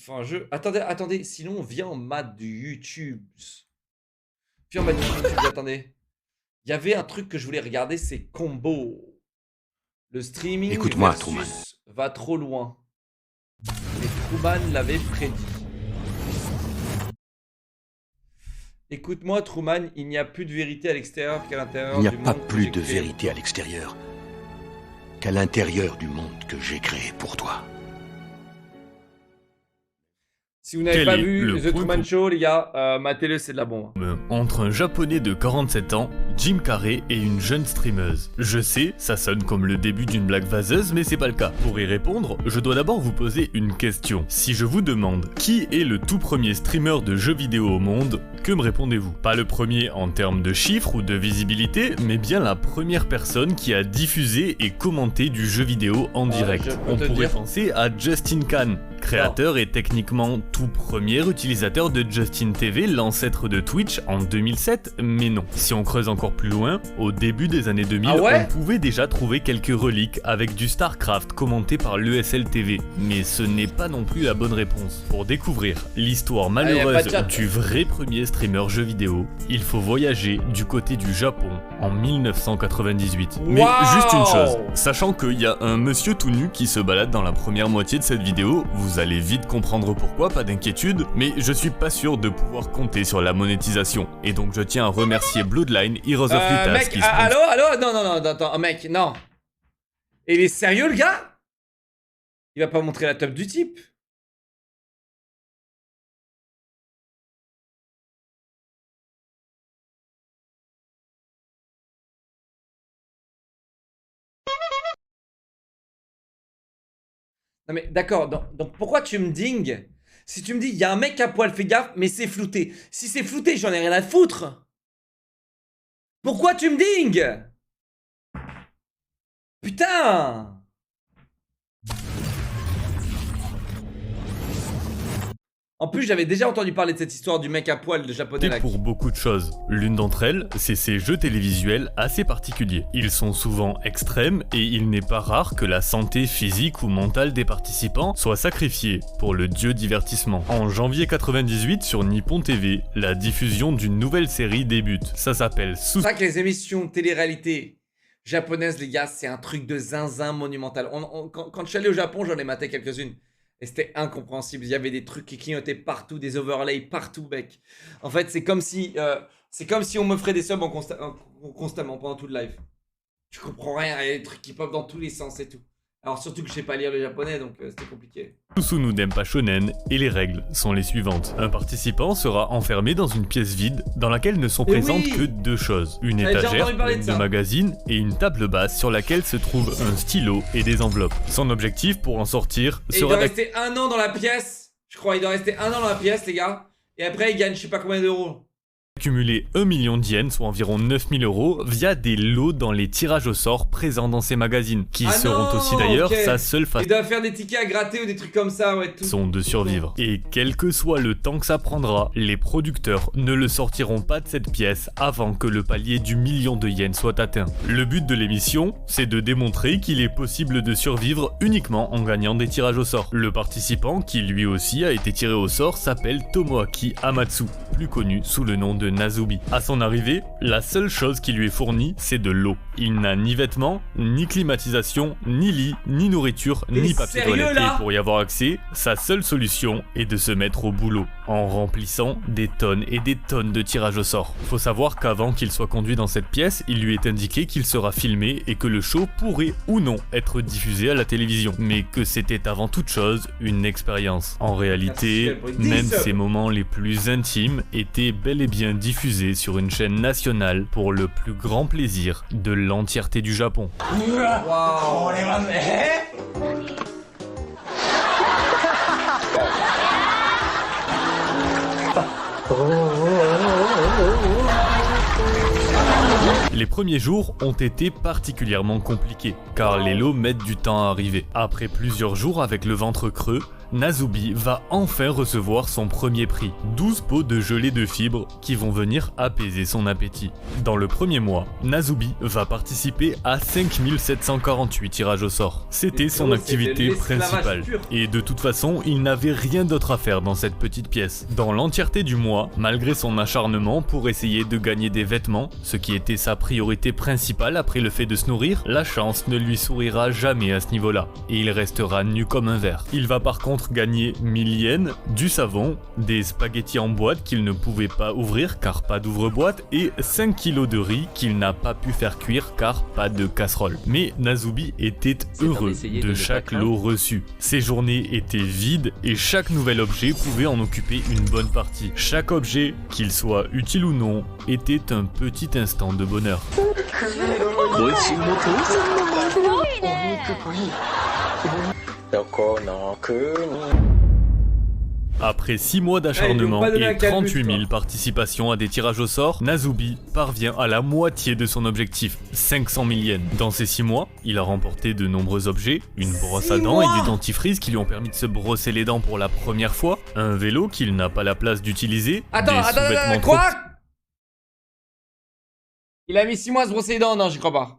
Enfin, attendez, sinon, viens en mode du YouTube. Viens en mode du YouTube, attendez. Il y avait un truc que je voulais regarder, c'est Combo. Le streaming Écoute-moi, versus Truman. va trop loin. Et Truman l'avait prédit. Écoute-moi, Truman, il n'y a plus de vérité à l'extérieur qu'à l'intérieur Il du n'y monde. a pas plus de vérité à l'extérieur qu'à l'intérieur du monde que j'ai créé pour toi. Si vous n'avez Quel pas est vu le The point Truman Show, les gars, matez-le, c'est de la bombe. Entre un japonais de 47 ans, Jim Carrey et une jeune streameuse. Je sais, ça sonne comme le début d'une blague vaseuse, mais c'est pas le cas. Pour y répondre, je dois d'abord vous poser une question. Si je vous demande qui est le tout premier streamer de jeux vidéo au monde, que me répondez-vous? Pas le premier en termes de chiffres ou de visibilité, mais bien la première personne qui a diffusé et commenté du jeu vidéo en direct. je peux On te pourrait dire. penser à Justin Kan, créateur et techniquement tout premier utilisateur de Justin TV, l'ancêtre de Twitch en 2007, mais non. Si on creuse encore plus loin, au début des années 2000, Ah ouais on pouvait déjà trouver quelques reliques avec du StarCraft commenté par l'ESL TV, mais ce n'est pas non plus la bonne réponse. Pour découvrir l'histoire y a malheureuse pas de chat. du vrai premier streamer jeu vidéo, il faut voyager du côté du Japon en 1998. Mais Wow juste une chose, sachant qu'il y a un monsieur tout nu qui se balade dans la première moitié de cette vidéo, vous allez vite comprendre pourquoi, pas d'inquiétude, mais je suis pas sûr de pouvoir compter sur la monétisation. Et donc je tiens à remercier Bloodline, Heroes of Litas Mec, qui allô, non, attends, mec, non. Il est sérieux, le gars? Il va pas montrer la top du type? Non mais d'accord, donc pourquoi tu me dingues? Si tu me dis, il y a un mec à poil, fais gaffe, mais c'est flouté. Si c'est flouté, j'en ai rien à foutre. Pourquoi tu me dingues? Putain! En plus, j'avais déjà entendu parler de cette histoire du mec à poil de japonais là. pour beaucoup de choses. L'une d'entre elles, c'est ces jeux télévisuels assez particuliers. Ils sont souvent extrêmes et il n'est pas rare que la santé physique ou mentale des participants soit sacrifiée pour le dieu divertissement. En janvier 98 sur Nippon TV, la diffusion d'une nouvelle série débute. Ça s'appelle C'est pour ça que les émissions de télé-réalité japonaises, les gars, c'est un truc de zinzin monumental. Quand je suis allé au Japon, j'en ai maté quelques-unes. Et c'était incompréhensible. Il y avait des trucs qui clignotaient partout, des overlays partout, mec. En fait, c'est comme si on me ferait des subs constamment pendant tout le live. Je comprends rien. Il y a des trucs qui pop dans tous les sens et tout. Alors surtout que je sais pas lire le japonais, donc c'était compliqué. Susumu Denpa Shonen, et les règles sont les suivantes. Un participant sera enfermé dans une pièce vide dans laquelle ne sont Mais présentes oui que deux choses. Une J'avais déjà étagère entendu parler pleine de de ça. magazines et une table basse sur laquelle se trouve un stylo et des enveloppes. Son objectif pour en sortir Et il sera doit rester 1 an dans la pièce. Je crois, il doit rester 1 an dans la pièce, les gars. Et après, il gagne je sais pas combien d'euros. d'accumuler 1 million d'yens, soit environ 9000 euros, via des lots dans les tirages au sort présents dans ces magazines, qui Ah seront non, aussi d'ailleurs ok. sa seule Il doit faire des tickets à gratter ou des trucs comme ça, ouais, tout. façon de survivre. Et quel que soit le temps que ça prendra, les producteurs ne le sortiront pas de cette pièce avant que le palier du million de yens soit atteint. Le but de l'émission, c'est de démontrer qu'il est possible de survivre uniquement en gagnant des tirages au sort. Le participant, qui lui aussi a été tiré au sort, s'appelle Tomoaki Amatsu, plus connu sous le nom de Nazubi. À son arrivée, la seule chose qui lui est fournie, c'est de l'eau. Il n'a ni vêtements, ni climatisation, ni lit, ni nourriture, T'es ni papier sérieux, toilette. là Et pour y avoir accès, sa seule solution est de se mettre au boulot, en remplissant des tonnes et des tonnes de tirages au sort. Faut savoir qu'avant qu'il soit conduit dans cette pièce, il lui est indiqué qu'il sera filmé et que le show pourrait ou non être diffusé à la télévision, mais que c'était avant toute chose une expérience. En réalité, Merci, même Brice. ses moments les plus intimes étaient bel et bien diffusés sur une chaîne nationale pour le plus grand plaisir de l'entièreté du Japon. Waouh. Les premiers jours ont été particulièrement compliqués, car les lots mettent du temps à arriver. Après plusieurs jours avec le ventre creux, Nazubi va enfin recevoir son premier prix, 12 pots de gelée de fibres qui vont venir apaiser son appétit. Dans le premier mois, Nazubi va participer à 5748 tirages au sort. C'était son activité principale. Et de toute façon, il n'avait rien d'autre à faire dans cette petite pièce. Dans l'entièreté du mois, malgré son acharnement pour essayer de gagner des vêtements, ce qui était sa priorité principale après le fait de se nourrir, la chance ne lui sourira jamais à ce niveau-là. Et il restera nu comme un verre. Il va par contre gagner 1000 yens, du savon, des spaghettis en boîte qu'il ne pouvait pas ouvrir car pas d'ouvre-boîte et 5 kilos de riz qu'il n'a pas pu faire cuire car pas de casserole. Mais Nazubi était heureux de chaque lot reçu. Ses journées étaient vides et chaque nouvel objet pouvait en occuper une bonne partie. Chaque objet, qu'il soit utile ou non, était un petit instant de bonheur. Après 6 mois d'acharnement et 38 000 participations à des tirages au sort, Nazubi parvient à la moitié de son objectif, 500 000 yens. Dans ces 6 mois, il a remporté de nombreux objets, une brosse à dents et du dentifrice qui lui ont permis de se brosser les dents pour la première fois, un vélo qu'il n'a pas la place d'utiliser, des sous-vêtements trop... Quoi? Il a mis 6 mois à se brosser les dents? Non, j'y crois pas.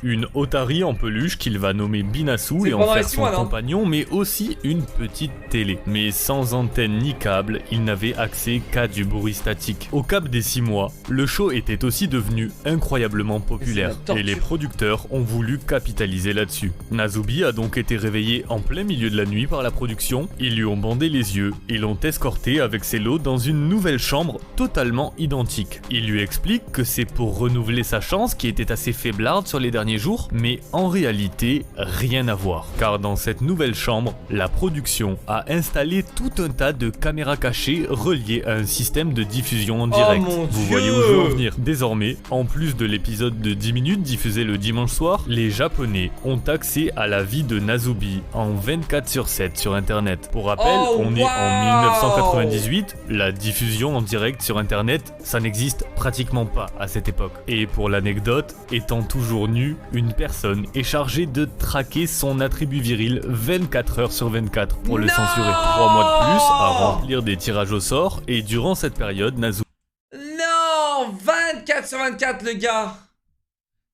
Une otarie en peluche qu'il va nommer Binasu et en faire son compagnon, mais aussi une petite télé. Mais sans antenne ni câble, il n'avait accès qu'à du bruit statique. Au cap des 6 mois, le show était aussi devenu incroyablement populaire et les producteurs ont voulu capitaliser là-dessus. Nazubi a donc été réveillé en plein milieu de la nuit par la production, ils lui ont bandé les yeux et l'ont escorté avec ses lots dans une nouvelle chambre totalement identique. Il lui explique que c'est pour renouveler sa chance qui était assez faiblarde sur les derniers jours, mais en réalité, rien à voir. Car dans cette nouvelle chambre, la production a installé tout un tas de caméras cachées reliées à un système de diffusion en direct. Vous voyez où je veux en venir. Désormais, en plus de l'épisode de 10 minutes diffusé le dimanche soir, les Japonais ont accès à la vie de Nazubi en 24/7 sur internet. Pour rappel, on est en 1998, la diffusion en direct sur internet, ça n'existe pratiquement pas à cette époque. Et pour l'anecdote, étant toujours nu, une personne est chargée de traquer son attribut viril 24 heures sur 24 pour le censurer. 3 mois de plus à remplir des tirages au sort et durant cette période, Nazubi... Non, 24/24 le gars.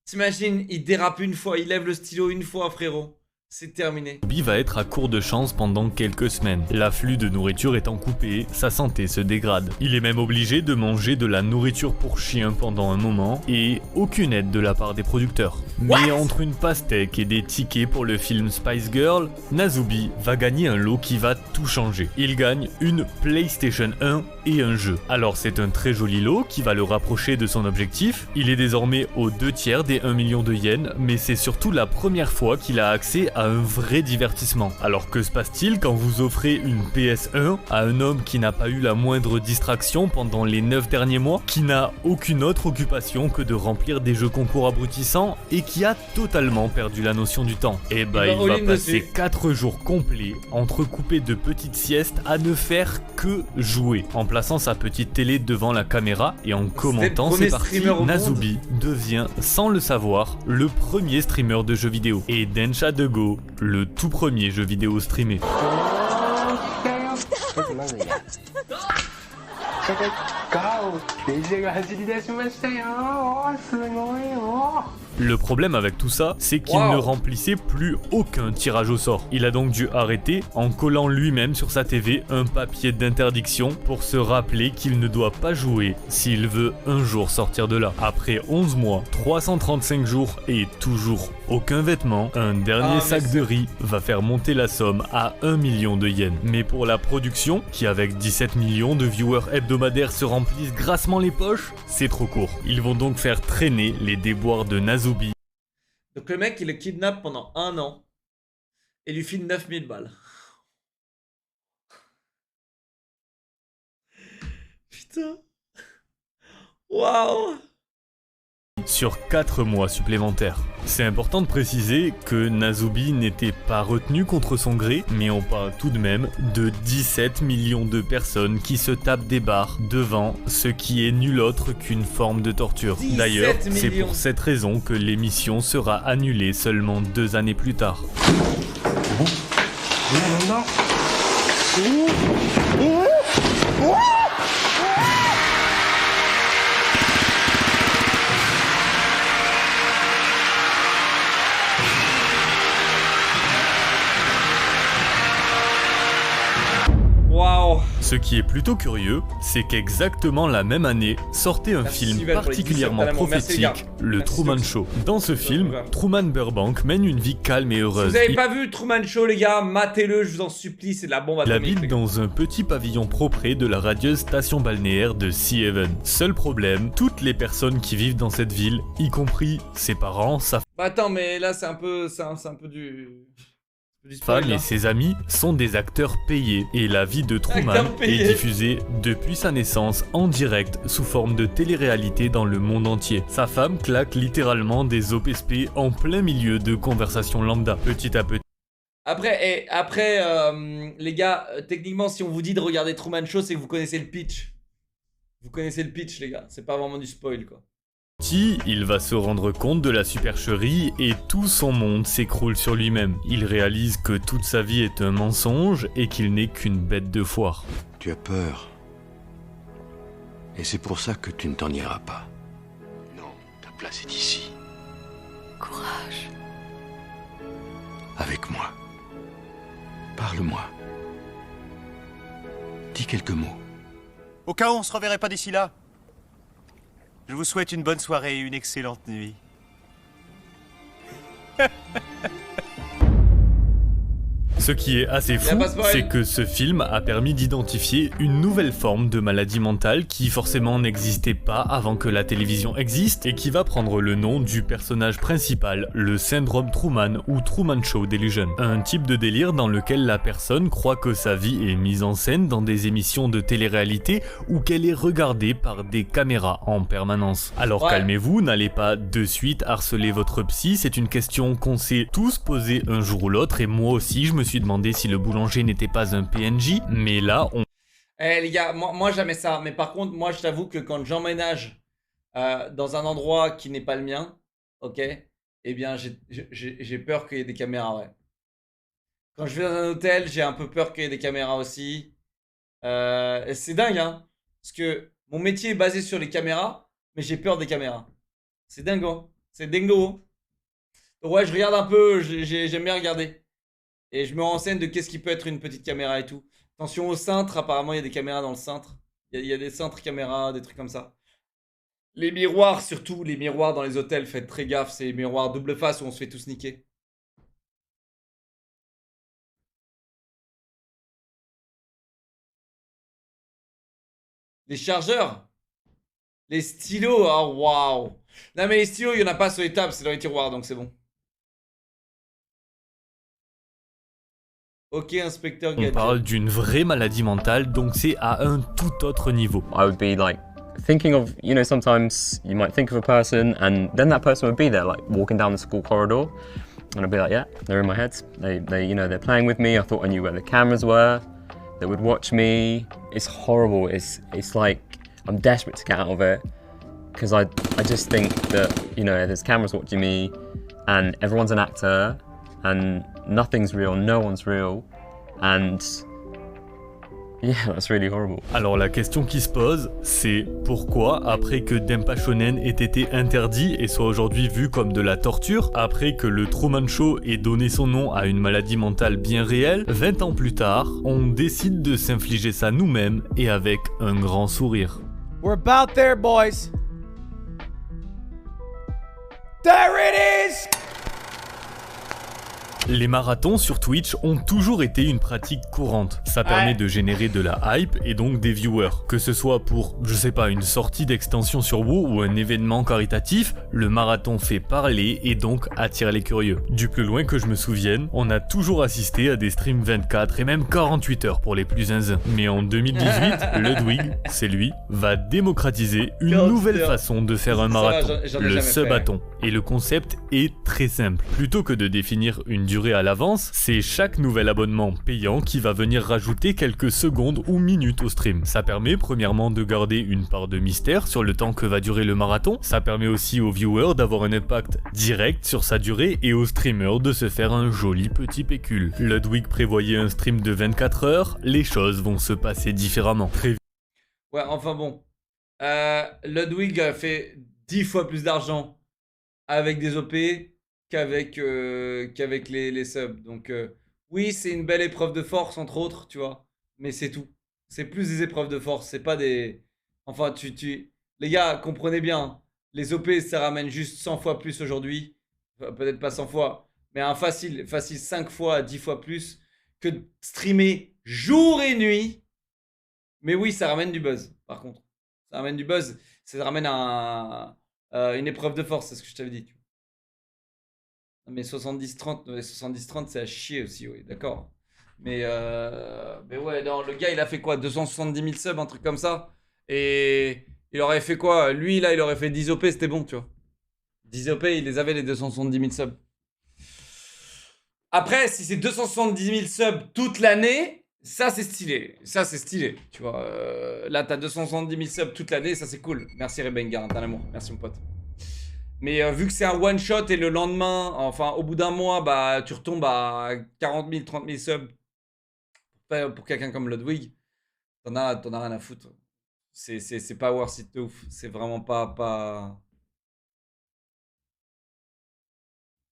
T'imagines, il dérape une fois, il lève le stylo une fois, frérot. C'est terminé. Nazubi va être à court de chance pendant quelques semaines. L'afflux de nourriture étant coupé, sa santé se dégrade. Il est même obligé de manger de la nourriture pour chien pendant un moment et aucune aide de la part des producteurs. Mais entre une pastèque et des tickets pour le film Spice Girl, Nazubi va gagner un lot qui va tout changer. Il gagne une PlayStation 1 et un jeu. Alors c'est un très joli lot qui va le rapprocher de son objectif. Il est désormais aux 2/3 des 1 million de yens, mais c'est surtout la première fois qu'il a accès à un vrai divertissement. Alors que se passe-t-il quand vous offrez une PS1 à un homme qui n'a pas eu la moindre distraction pendant les 9 derniers mois, qui n'a aucune autre occupation que de remplir des jeux concours abrutissants et qui a totalement perdu la notion du temps? Et bah il va passer 4 jours complets entrecoupés de petites siestes à ne faire que jouer, en plaçant sa petite télé devant la caméra et en commentant ses parties. Nazubi devient, sans le savoir, le premier streamer de jeux vidéo. Et Densha de Go, le tout premier jeu vidéo streamé. Le problème avec tout ça, c'est qu'il ne remplissait plus aucun tirage au sort. Il a donc dû arrêter en collant lui-même sur sa TV un papier d'interdiction pour se rappeler qu'il ne doit pas jouer s'il veut un jour sortir de là. Après 11 mois, 335 jours et toujours aucun vêtement, un dernier sac de riz va faire monter la somme à 1 million de yens. Mais pour la production, qui avec 17 millions de viewers hebdomadaires se remplissent grassement les poches, c'est trop court. Ils vont donc faire traîner les déboires de Nazubi. Donc le mec il le kidnappe pendant 1 an et lui file 9000 balles. Putain. Waouh. Sur 4 mois supplémentaires. C'est important de préciser que Nazubi n'était pas retenu contre son gré, mais on parle tout de même de 17 millions de personnes qui se tapent des barres devant ce qui est nul autre qu'une forme de torture. D'ailleurs, c'est pour cette raison que l'émission sera annulée seulement 2 années plus tard. Non. Waouh. Ce qui est plutôt curieux, c'est qu'exactement la même année sortait un Merci, film Sylvain, pour les 10 particulièrement subs, merci, les gars. prophétique, le Merci, Truman tous. Show. Dans ce film, Truman Burbank mène une vie calme et Si heureuse. vous avez pas vu Truman Show, les gars, matez-le, je vous en supplie, c'est de la bombe Il atomique. habite les gars. dans un petit pavillon propre de la radieuse station balnéaire de Sea Haven. Seul problème, toutes les personnes qui vivent dans cette ville, y compris ses parents, sa Bah attends, mais là c'est un peu du femme spoil, et là. ses amis sont des acteurs payés et la vie de Truman Acteurs payés. est diffusée depuis sa naissance en direct sous forme de télé-réalité dans le monde entier. Sa femme claque littéralement des OPSP en plein milieu de conversations lambda. Petit à petit, Après, les gars, techniquement, si on vous dit de regarder Truman Show, c'est que vous connaissez le pitch. Vous connaissez le pitch, les gars. C'est pas vraiment du spoil, quoi. il va se rendre compte de la supercherie et tout son monde s'écroule sur lui-même. Il réalise que toute sa vie est un mensonge et qu'il n'est qu'une bête de foire. Tu as peur. Et c'est pour ça que tu ne t'en iras pas. Non, ta place est ici. Courage. Avec moi. Parle-moi. Dis quelques mots. Au cas où on se reverrait pas d'ici là, je vous souhaite une bonne soirée et une excellente nuit. Ce qui est assez Y a fou, pas de spoil. c'est que ce film a permis d'identifier une nouvelle forme de maladie mentale qui forcément n'existait pas avant que la télévision existe et qui va prendre le nom du personnage principal, le syndrome Truman ou Truman Show Delusion. Un type de délire dans lequel la personne croit que sa vie est mise en scène dans des émissions de télé-réalité ou qu'elle est regardée par des caméras en permanence. Alors Ouais. calmez-vous, n'allez pas de suite harceler votre psy, c'est une question qu'on s'est tous posée un jour ou l'autre et moi aussi je me suis demandé si le boulanger n'était pas un PNJ, mais là on Eh les gars, moi jamais ça. Mais par contre, moi je t'avoue que quand j'emménage dans un endroit qui n'est pas le mien, ok, eh bien j'ai peur qu'il y ait des caméras, ouais. Quand je vais dans un hôtel, j'ai un peu peur qu'il y ait des caméras aussi. Et c'est dingue, hein. Parce que mon métier est basé sur les caméras, mais j'ai peur des caméras. C'est dingo. C'est dingo. Donc ouais, je regarde un peu, j'aime bien regarder. Et je me renseigne de qu'est-ce qui peut être une petite caméra et tout. Attention au cintre, apparemment il y a des caméras dans le cintre. Il y a des cintres caméras, des trucs comme ça. Les miroirs, surtout, les miroirs dans les hôtels, faites très gaffe, c'est les miroirs double face où on se fait tous niquer. Les chargeurs, les stylos, oh waouh. Non mais les stylos, il n'y en a pas sur les tables, c'est dans les tiroirs, donc c'est bon. Ok, inspecteur on gadget. parle d'une vraie maladie mentale, donc c'est à un tout autre niveau. I would be like thinking of, you know, sometimes you might think of a person and then that person would be there, like walking down the school corridor, and I'd be like, yeah, they're in my head. They, you know, they're playing with me. I thought I knew where the cameras were. They would watch me. It's horrible. It's like I'm desperate to get out of it because I just think that, you know, there's cameras watching me and everyone's an actor and nothing's real, no one's real, and yeah, that's really horrible. Alors la question qui se pose, c'est pourquoi, après que Denpa Shonen ait été interdit et soit aujourd'hui vu comme de la torture, après que le Truman Show ait donné son nom à une maladie mentale bien réelle, 20 ans plus tard, on décide de s'infliger ça nous-mêmes et avec un grand sourire. We're about there, boys. There it is! Les marathons sur Twitch ont toujours été une pratique courante. Ça permet de générer de la hype et donc des viewers. Que ce soit pour, je sais pas, une sortie d'extension sur WoW ou un événement caritatif, le marathon fait parler et donc attire les curieux. Du plus loin que je me souvienne, on a toujours assisté à des streams 24 et même 48 heures pour les plus zinzins. Mais en 2018, Ludwig, c'est lui, va démocratiser une 48 nouvelle heures. façon de faire un Ça va, marathon, j'en ai le jamais fait. subathon. Et le concept est très simple. Plutôt que de définir une durée durée à l'avance, c'est chaque nouvel abonnement payant qui va venir rajouter quelques secondes ou minutes au stream. Ça permet premièrement de garder une part de mystère sur le temps que va durer le marathon, ça permet aussi au viewer d'avoir un impact direct sur sa durée et au streamer de se faire un joli petit pécule. Ludwig prévoyait un stream de 24 heures, les choses vont se passer différemment. Très Ouais, enfin bon. Ludwig a fait 10 fois plus d'argent avec des OP qu'avec les subs. Donc oui, c'est une belle épreuve de force, entre autres, tu vois. Mais c'est tout. C'est plus des épreuves de force, c'est pas des... Enfin, les gars, comprenez bien. Les OP, ça ramène juste 100 fois plus aujourd'hui. Enfin, peut-être pas 100 fois, mais un facile 5 fois, 10 fois plus que de streamer jour et nuit. Mais oui, ça ramène du buzz, par contre. Ça ramène du buzz. Ça ramène une épreuve de force, c'est ce que je t'avais dit. Mais 70-30, c'est à chier aussi, oui, d'accord. Mais ouais, non, le gars, il a fait quoi? 270 000 subs, un truc comme ça. Et il aurait fait quoi? Lui, là, il aurait fait 10 OP, c'était bon, tu vois. 10 OP, il les avait, les 270 000 subs. Après, si c'est 270 000 subs toute l'année, ça, c'est stylé. Ça, c'est stylé, tu vois. Là, t'as 270 000 subs toute l'année, ça, c'est cool. Merci, Rebengar, t'as l'amour. Merci, mon pote. Mais vu que c'est un one shot et le lendemain, enfin au bout d'un mois, bah tu retombes à 40 000, 30 000 subs pour quelqu'un comme Ludwig, t'en as rien à foutre. C'est pas worth it de ouf. C'est vraiment pas...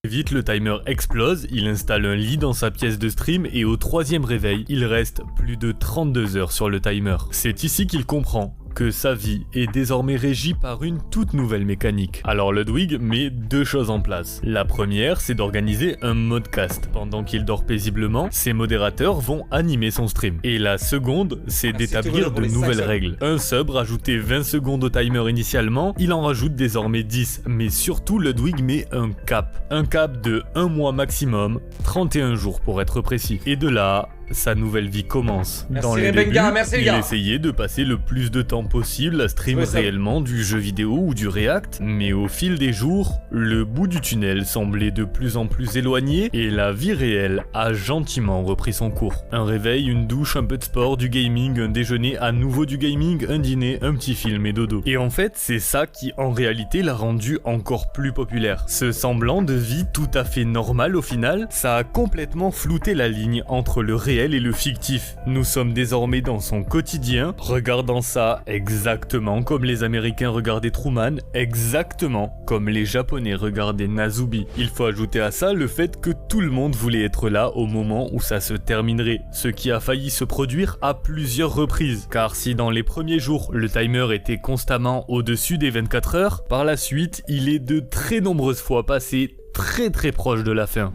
vite, le timer explose, il installe un lit dans sa pièce de stream et au 3e réveil, il reste plus de 32 heures sur le timer. C'est ici qu'il comprend que sa vie est désormais régie par une toute nouvelle mécanique. Alors Ludwig met 2 choses en place. La première, c'est d'organiser un modcast. Pendant qu'il dort paisiblement, ses modérateurs vont animer son stream. Et la seconde, c'est d'établir de nouvelles règles. Un sub rajoutait 20 secondes au timer initialement, il en rajoute désormais 10. Mais surtout, Ludwig met un cap. Un cap de 1 mois maximum, 31 jours pour être précis. Et de là... sa nouvelle vie commence. Merci Dans les les débuts, gars, merci les il gars. essayait de passer le plus de temps possible à stream réellement du jeu vidéo ou du React, mais au fil des jours, le bout du tunnel semblait de plus en plus éloigné et la vie réelle a gentiment repris son cours. Un réveil, une douche, un peu de sport, du gaming, un déjeuner, à nouveau du gaming, un dîner, un petit film et dodo. Et en fait, c'est ça qui en réalité l'a rendu encore plus populaire. Ce semblant de vie tout à fait normal au final, ça a complètement flouté la ligne entre le réel et le fictif. Nous sommes désormais dans son quotidien, regardant ça exactement comme les Américains regardaient Truman, exactement comme les Japonais regardaient Nazubi. Il faut ajouter à ça le fait que tout le monde voulait être là au moment où ça se terminerait, ce qui a failli se produire à plusieurs reprises. Car si dans les premiers jours, le timer était constamment au-dessus des 24 heures, par la suite, il est de très nombreuses fois passé très proche de la fin.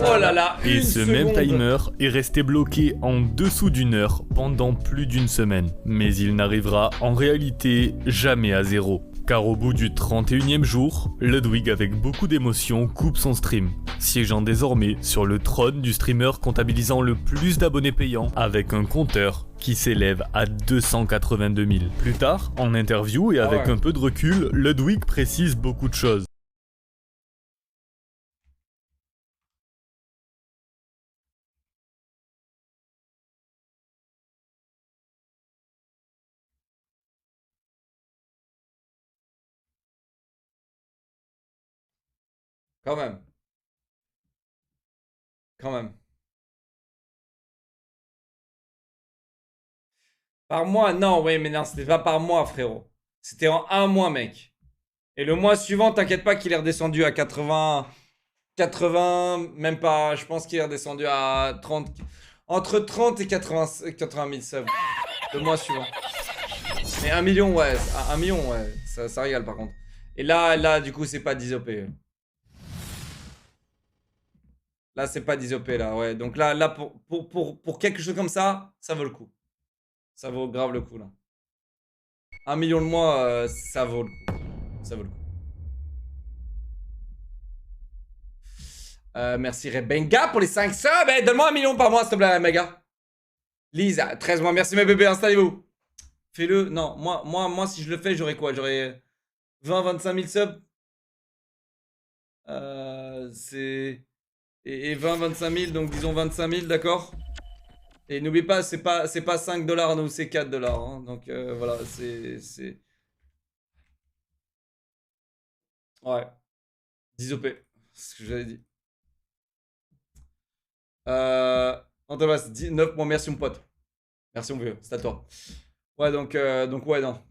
Oh là là. Et ce même seconde. timer est resté bloqué en dessous d'une heure pendant plus d'une semaine. Mais il n'arrivera en réalité jamais à 0. Car au bout du 31e jour, Ludwig avec beaucoup d'émotion coupe son stream, siégeant désormais sur le trône du streamer comptabilisant le plus d'abonnés payants avec un compteur qui s'élève à 282 000. Plus tard, en interview et avec un peu de recul, Ludwig précise beaucoup de choses. Quand même. Quand même. Par mois, non, ouais, mais non, c'était pas par mois, frérot. C'était en un mois, mec. Et le mois suivant, t'inquiète pas qu'il est redescendu à 80, même pas, je pense qu'il est redescendu à 30, entre 30 et 80 000 subs. Le mois suivant. Mais 1 million, ouais, 1 million, ouais, ça régale par contre. Et là, du coup, c'est pas 10 OP. Là, c'est pas 10 OP, là, ouais. Donc là pour quelque chose comme ça, ça vaut le coup. Ça vaut grave le coup, là. 1 million de mois, ça vaut le coup. Ça vaut le coup. Merci Rebenga pour les 5 subs. Donne-moi 1 million par mois, s'il te plaît, Rebenga. Lisa, 13 mois. Merci mes bébés, installez-vous. Fais-le. Non, moi, si je le fais, j'aurais quoi? J'aurais 20-25 000 subs. C'est... Et 20-25 000, donc disons 25 000, d'accord? Et n'oublie pas, c'est pas 5 $, nous, c'est 4 $. Hein. Donc voilà, c'est... Ouais. 10 OP. C'est ce que j'avais dit. Antomas, 9 mois, merci mon pote. Merci mon vieux, c'est à toi. Ouais, donc ouais, non.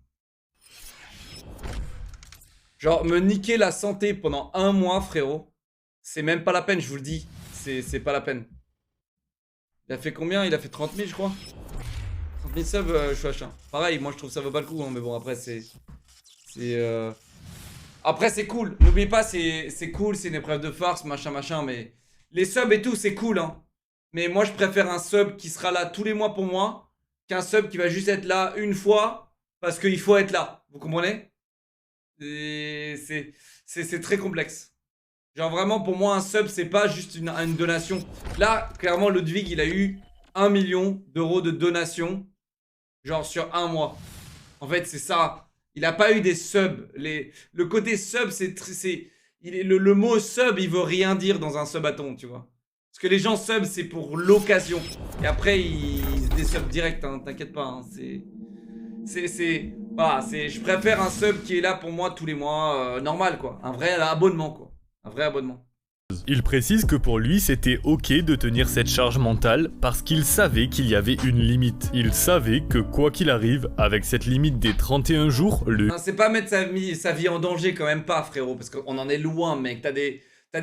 Genre, me niquer la santé pendant 1 mois, frérot, c'est même pas la peine, je vous le dis. C'est pas la peine. Il a fait combien? Il a fait 30 000, je crois. 30 000 subs, je suis H1. Pareil, moi je trouve ça vaut pas le coup, hein, mais bon, après, Après, c'est cool. N'oubliez pas, c'est cool, c'est une épreuve de farce, machin, mais... Les subs et tout, c'est cool, hein. Mais moi, je préfère un sub qui sera là tous les mois pour moi qu'un sub qui va juste être là une fois parce qu'il faut être là. Vous comprenez? C'est très complexe. Genre vraiment, pour moi, un sub, c'est pas juste une donation. Là, clairement, Ludwig, il a eu 1 million € de donation. Genre sur 1 mois. En fait, c'est ça. Il a pas eu des subs. Le côté sub, le mot sub, il veut rien dire dans un subathon, tu vois. Parce que les gens sub, c'est pour l'occasion. Et après, ils se désub direct, hein, t'inquiète pas. Hein, je préfère un sub qui est là pour moi tous les mois, normal, quoi. Un vrai abonnement, quoi. Un vrai abonnement. Il précise que pour lui, c'était ok de tenir cette charge mentale parce qu'il savait qu'il y avait une limite. Il savait que quoi qu'il arrive, avec cette limite des 31 jours, Non, c'est pas mettre sa vie en danger quand même pas, frérot, parce qu'on en est loin, mec. T'as des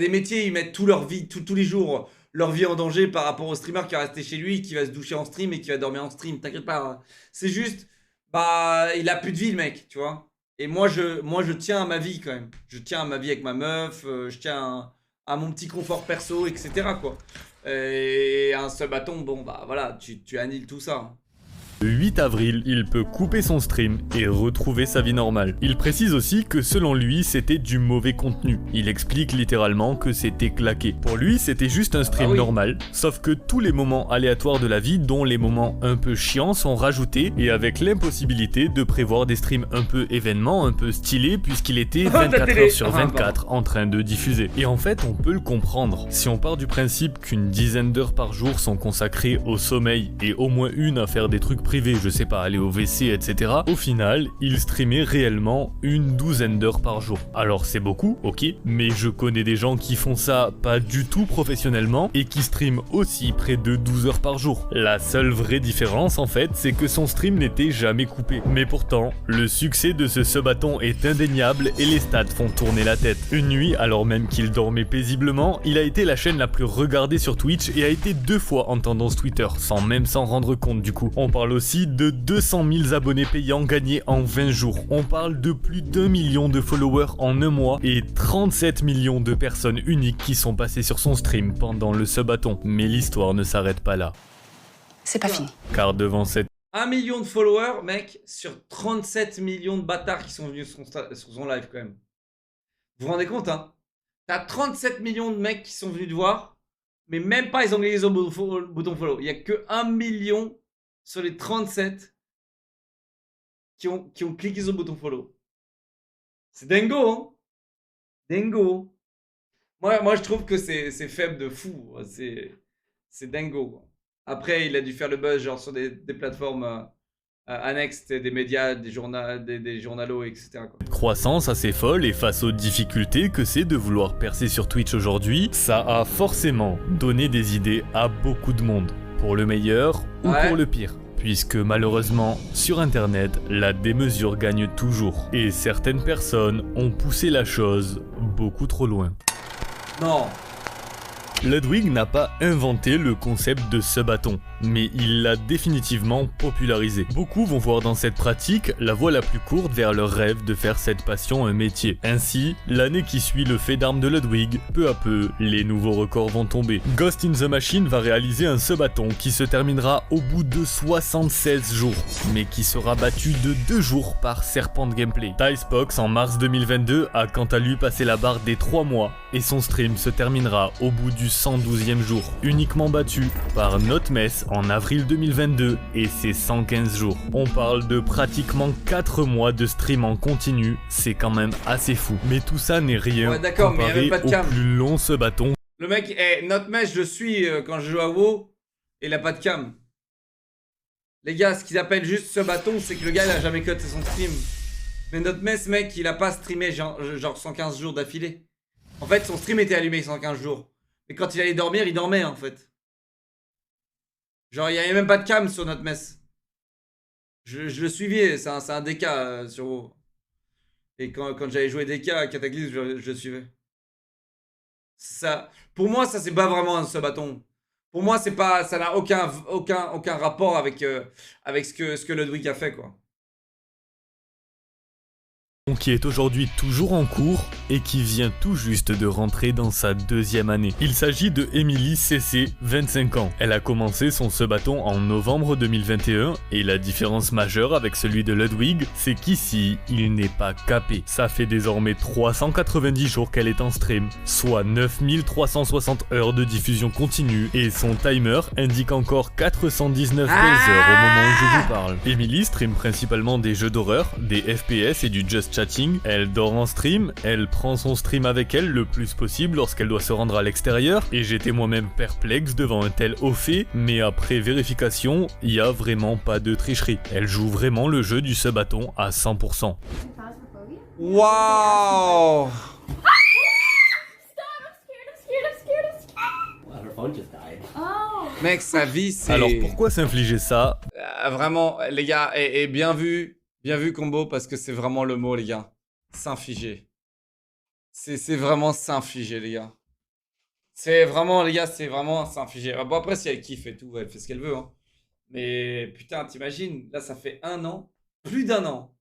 métiers, ils mettent toute leur vie, tous les jours, leur vie en danger par rapport au streamer qui va rester chez lui, qui va se doucher en stream et qui va dormir en stream. T'inquiète pas. Hein. C'est juste, il a plus de vie, le mec, tu vois. Et moi, je tiens à ma vie quand même. Je tiens à ma vie avec ma meuf, je tiens à mon petit confort perso, etc. quoi. Et un subathon, bon, bah voilà, tu annihiles tout ça. Hein. Le 8 avril, il peut couper son stream et retrouver sa vie normale. Il précise aussi que selon lui, c'était du mauvais contenu. Il explique littéralement que c'était claqué. Pour lui, c'était juste un stream normal, sauf que tous les moments aléatoires de la vie, dont les moments un peu chiants, sont rajoutés et avec l'impossibilité de prévoir des streams un peu événements, un peu stylés, puisqu'il était 24 heures sur 24 en train de diffuser. Et en fait, on peut le comprendre. Si on part du principe qu'une dizaine d'heures par jour sont consacrées au sommeil et au moins une à faire des trucs privé, je sais pas, aller au WC, etc. Au final, il streamait réellement une douzaine d'heures par jour. Alors c'est beaucoup, ok, mais je connais des gens qui font ça pas du tout professionnellement et qui streament aussi près de 12 heures par jour. La seule vraie différence en fait, c'est que son stream n'était jamais coupé. Mais pourtant, le succès de ce subathon est indéniable et les stats font tourner la tête. Une nuit, alors même qu'il dormait paisiblement, il a été la chaîne la plus regardée sur Twitch et a été 2 fois en tendance Twitter, sans même s'en rendre compte du coup. On parle aussi de 200 000 abonnés payants gagnés en 20 jours. On parle de plus d'1 million de followers en 1 mois et 37 millions de personnes uniques qui sont passées sur son stream pendant le subathon. Mais l'histoire ne s'arrête pas là. C'est pas fini. Car devant cette 1 million de followers, mec, sur 37 millions de bâtards qui sont venus sur son live quand même. Vous vous rendez compte, hein? T'as 37 millions de mecs qui sont venus te voir, mais même pas ils ont cliqué sur le bouton follow. Il y a que 1 million sur les 37 qui ont cliqué sur le bouton follow. C'est dingo, hein? Dingo. Moi, je trouve que c'est faible de fou. C'est dingo. Après, il a dû faire le buzz genre sur des plateformes annexes, des médias, des journalos, etc. quoi. Croissance assez folle et face aux difficultés que c'est de vouloir percer sur Twitch aujourd'hui, ça a forcément donné des idées à beaucoup de monde. Pour le meilleur ou pour le pire. Puisque malheureusement, sur internet, la démesure gagne toujours. Et certaines personnes ont poussé la chose beaucoup trop loin. Non. Ludwig n'a pas inventé le concept de subathon, mais il l'a définitivement popularisé. Beaucoup vont voir dans cette pratique la voie la plus courte vers leur rêve de faire cette passion un métier. Ainsi, l'année qui suit le fait d'armes de Ludwig, peu à peu, les nouveaux records vont tomber. Ghost in the Machine va réaliser un subathon qui se terminera au bout de 76 jours, mais qui sera battu de 2 jours par Serpent Gameplay. Tycepox en mars 2022 a quant à lui passé la barre des 3 mois et son stream se terminera au bout du 112e jour, uniquement battu par Notmess en avril 2022 et ses 115 jours. On parle de pratiquement 4 mois de stream en continu, c'est quand même assez fou. Mais tout ça n'est rien Ouais, d'accord, mais il y avait comparé pas de cam. au plus long Sebaton. Le mec, Notmesh, je le suis quand je joue à WoW, et il a pas de cam. Les gars, ce qu'ils appellent juste ce bâton, c'est que le gars il a jamais cuté son stream. Mais Notmesh, mec, il a pas streamé genre 115 jours d'affilée. En fait, son stream était allumé 115 jours. Et quand il allait dormir, il dormait en fait. Genre, il y avait même pas de cam sur Notmesh. Je le suivais, c'est un DK sur WoW. Et quand j'allais jouer DK à Cataclysme, je le suivais. Ça, pour moi, ça c'est pas vraiment un sub-bâton. Pour moi, c'est pas, ça n'a aucun rapport avec ce que Ludwig a fait, quoi. Qui est aujourd'hui toujours en cours et qui vient tout juste de rentrer dans sa 2e année. Il s'agit de Emily CC, 25 ans. Elle a commencé son Sebaton en novembre 2021 et la différence majeure avec celui de Ludwig, c'est qu'ici, il n'est pas capé. Ça fait désormais 390 jours qu'elle est en stream, soit 9360 heures de diffusion continue et son timer indique encore 419 belles heures au moment où je vous parle. Emily stream principalement des jeux d'horreur, des FPS et du Just Chatting. Elle dort en stream, elle prend son stream avec elle le plus possible lorsqu'elle doit se rendre à l'extérieur, et j'étais moi-même perplexe devant un tel haut fait, mais après vérification, il y a vraiment pas de tricherie. Elle joue vraiment le jeu du Sebaton à 100%. Waouh! Mec, sa vie, c'est... Alors pourquoi s'infliger ça? Vraiment, les gars, et bien vu combo, parce que c'est vraiment le mot, les gars. S'infliger. C'est vraiment s'infliger, les gars. C'est vraiment, les gars, c'est vraiment s'infliger. Bon, après, si elle kiffe et tout, elle fait ce qu'elle veut, hein. Mais putain, t'imagines, là, ça fait 1 an, plus d'1 an.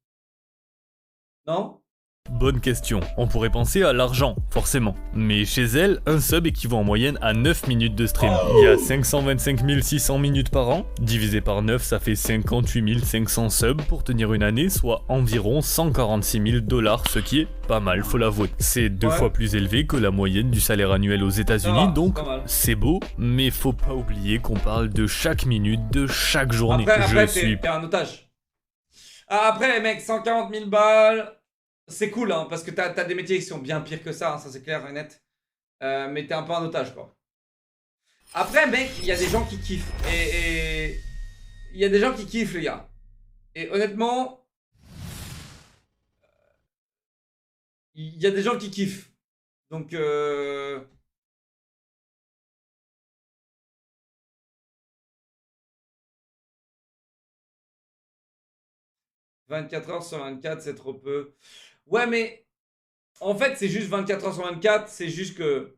Non? Bonne question. On pourrait penser à l'argent, forcément. Mais chez elle, un sub équivaut en moyenne à 9 minutes de stream. Il y a 525 600 minutes par an. Divisé par 9, ça fait 58 500 subs pour tenir une année, soit environ 146 000 $, ce qui est pas mal, faut l'avouer. C'est 2 fois plus élevé que la moyenne du salaire annuel aux États-Unis, donc c'est beau, mais faut pas oublier qu'on parle de chaque minute, de chaque journée. Après t'es un otage. Après, mec, 140 000 balles... C'est cool, hein, parce que t'as des métiers qui sont bien pires que ça, hein, ça c'est clair et net. Mais t'es un peu un otage, quoi. Après, mec, il y a des gens qui kiffent. Et il y a des gens qui kiffent, les gars. Et honnêtement, il y a des gens qui kiffent. Donc, 24 heures sur 24, c'est trop peu. Ouais, mais en fait, c'est juste 24 heures sur 24. C'est juste que...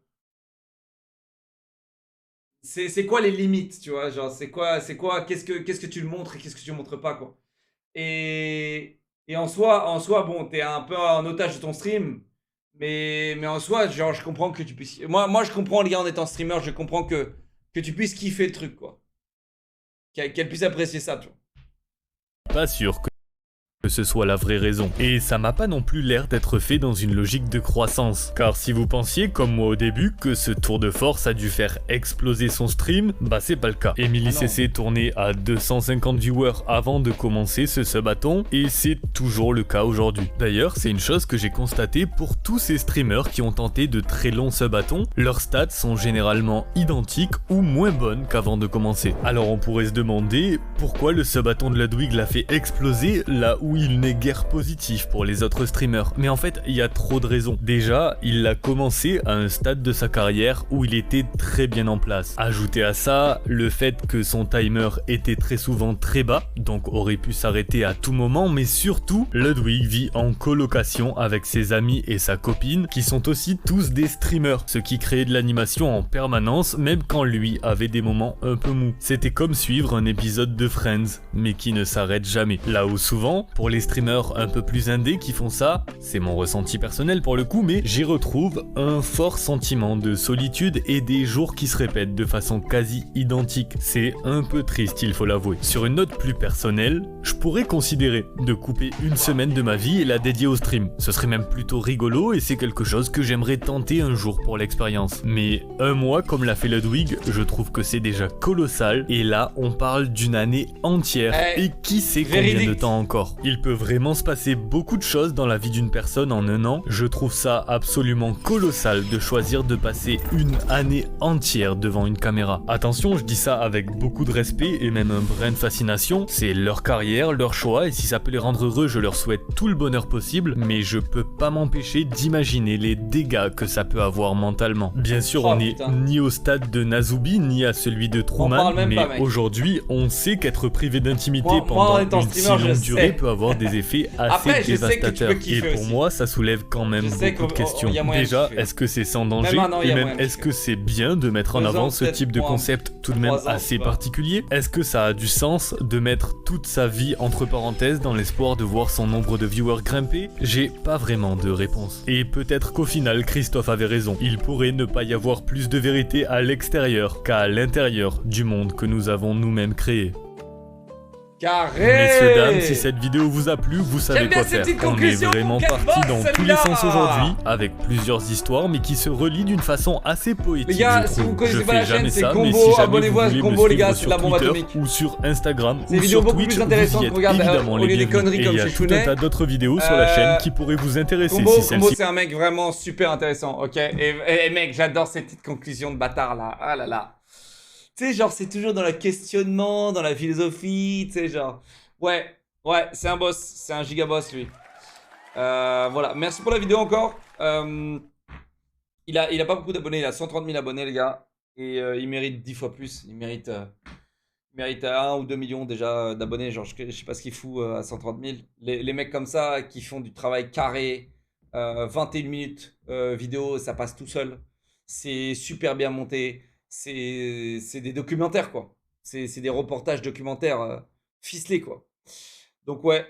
C'est quoi les limites, tu vois? Genre, c'est quoi, qu'est-ce que tu le montres et qu'est-ce que tu montres pas, quoi. Et en soi, bon, t'es un peu un otage de ton stream. Mais en soi, genre, je comprends que tu puisses... Moi, je comprends, les gars, en étant streamer, je comprends que tu puisses kiffer le truc, quoi. Qu'elle puisse apprécier ça, tu vois. Pas sûr que ce soit la vraie raison. Et ça m'a pas non plus l'air d'être fait dans une logique de croissance. Car si vous pensiez, comme moi au début, que ce tour de force a dû faire exploser son stream, bah c'est pas le cas. Emily CC tournait à 250 viewers avant de commencer ce Sebaton, et c'est toujours le cas aujourd'hui. D'ailleurs, c'est une chose que j'ai constatée pour tous ces streamers qui ont tenté de très longs Sebatons, leurs stats sont généralement identiques ou moins bonnes qu'avant de commencer. Alors on pourrait se demander pourquoi le Sebaton de Ludwig l'a fait exploser là où il n'est guère positif pour les autres streamers. Mais en fait, il y a trop de raisons. Déjà, il a commencé à un stade de sa carrière où il était très bien en place. Ajoutez à ça le fait que son timer était très souvent très bas, donc aurait pu s'arrêter à tout moment, mais surtout, Ludwig vit en colocation avec ses amis et sa copine, qui sont aussi tous des streamers, ce qui créait de l'animation en permanence, même quand lui avait des moments un peu mous. C'était comme suivre un épisode de Friends, mais qui ne s'arrête jamais. Là où souvent, pour les streamers un peu plus indés qui font ça, c'est mon ressenti personnel pour le coup, mais j'y retrouve un fort sentiment de solitude et des jours qui se répètent de façon quasi identique. C'est un peu triste, il faut l'avouer. Sur une note plus personnelle, je pourrais considérer de couper une semaine de ma vie et la dédier au stream. Ce serait même plutôt rigolo et c'est quelque chose que j'aimerais tenter un jour pour l'expérience. Mais un mois comme l'a fait Ludwig, je trouve que c'est déjà colossal et là on parle d'une année entière et qui sait combien de temps encore. Il peut vraiment se passer beaucoup de choses dans la vie d'une personne en un an. Je trouve ça absolument colossal de choisir de passer une année entière devant une caméra. Attention, je dis ça avec beaucoup de respect et même un brin de fascination. C'est leur carrière, leur choix et si ça peut les rendre heureux, je leur souhaite tout le bonheur possible, mais je peux pas m'empêcher d'imaginer les dégâts que ça peut avoir mentalement. Bien sûr, on n'est ni au stade de Nazubi ni à celui de Truman, mais aujourd'hui, on sait qu'être privé d'intimité pendant une si longue durée peut avoir des effets assez dévastateurs. Et pour moi, ça soulève quand même beaucoup de questions. Déjà, est-ce que c'est sans danger? Et même, est-ce que c'est bien de mettre en avant ce type de concept tout de même assez particulier? Est-ce que ça a du sens de mettre toute sa vie entre parenthèses dans l'espoir de voir son nombre de viewers grimper? J'ai pas vraiment de réponse. Et peut-être qu'au final, Christophe avait raison. Il pourrait ne pas y avoir plus de vérité à l'extérieur qu'à l'intérieur du monde que nous avons nous-mêmes créé. Carré. Messieurs, dames, si cette vidéo vous a plu, vous savez quoi faire. On est vraiment parti dans tous les sens aujourd'hui, avec plusieurs histoires, mais qui se relient d'une façon assez poétique. Les gars, si vous connaissez pas la chaîne, c'est Combo, abonnez-vous à Combo les gars, c'est la bombe atomique. Ou sur Instagram, ou sur Twitch, vous y êtes évidemment les bienvenus. Et il y a tout un tas d'autres vidéos sur la chaîne qui pourraient vous intéresser si celle-ci... Combo, c'est un mec vraiment super intéressant, ok. Et mec, j'adore ces petites conclusions de bâtard là, ah là là. Tu sais, genre, c'est toujours dans le questionnement, dans la philosophie, tu sais, genre... Ouais, c'est un boss, c'est un giga boss, lui. Voilà, merci pour la vidéo encore. Il a pas beaucoup d'abonnés, il a 130 000 abonnés, les gars. Et il mérite 10 fois plus. Il mérite 1 ou 2 millions déjà d'abonnés. Genre, je sais pas ce qu'il fout à 130 000. Les mecs comme ça, qui font du travail carré, 21 minutes vidéo, ça passe tout seul. C'est super bien monté. C'est des documentaires, quoi. C'est des reportages documentaires ficelés, quoi. Donc, ouais,